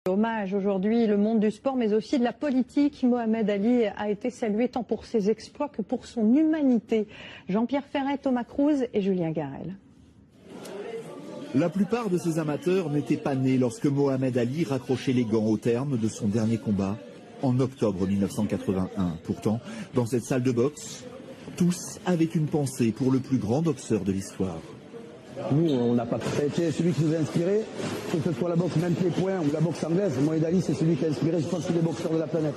Hommage aujourd'hui le monde du sport mais aussi de la politique. Mohamed Ali a été salué tant pour ses exploits que pour son humanité. Jean-Pierre Ferret, Thomas Cruz et Julien Garel. La plupart de ces amateurs n'étaient pas nés lorsque Mohamed Ali raccrochait les gants au terme de son dernier combat en octobre 1981. Pourtant, dans cette salle de boxe, tous avaient une pensée pour le plus grand boxeur de l'histoire. Nous, on n'a pas été celui qui nous a inspiré, que ce soit la boxe même pied-point ou la boxe anglaise. Mohamed Ali, c'est celui qui a inspiré, je pense, tous les boxeurs de la planète.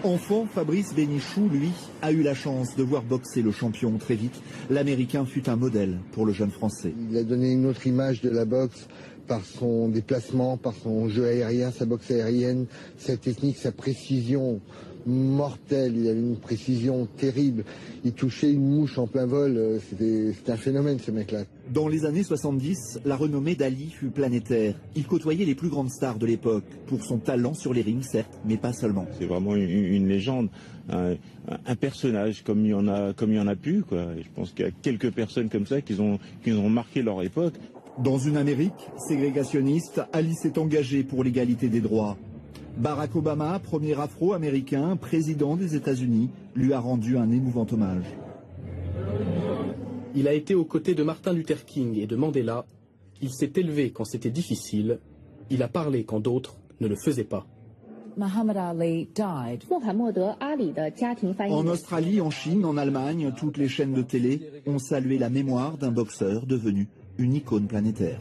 Enfant, Fabrice Bénichou, lui, a eu la chance de voir boxer le champion très vite. L'Américain fut un modèle pour le jeune Français. Il a donné une autre image de la boxe par son déplacement, par son jeu aérien, sa boxe aérienne, sa technique, sa précision mortelle. Il avait une précision terrible. Il touchait une mouche en plein vol. C'était un phénomène, ce mec-là. Dans les années 70, la renommée d'Ali fut planétaire. Il côtoyait les plus grandes stars de l'époque, pour son talent sur les rings, certes, mais pas seulement. C'est vraiment une légende, un personnage comme il y en a plus, quoi. Et je pense qu'il y a quelques personnes comme ça qui ont marqué leur époque. Dans une Amérique ségrégationniste, Ali s'est engagé pour l'égalité des droits. Barack Obama, premier afro-américain, président des États-Unis, lui a rendu un émouvant hommage. Il a été aux côtés de Martin Luther King et de Mandela. Il s'est élevé quand c'était difficile. Il a parlé quand d'autres ne le faisaient pas. En Australie, en Chine, en Allemagne, toutes les chaînes de télé ont salué la mémoire d'un boxeur devenu une icône planétaire.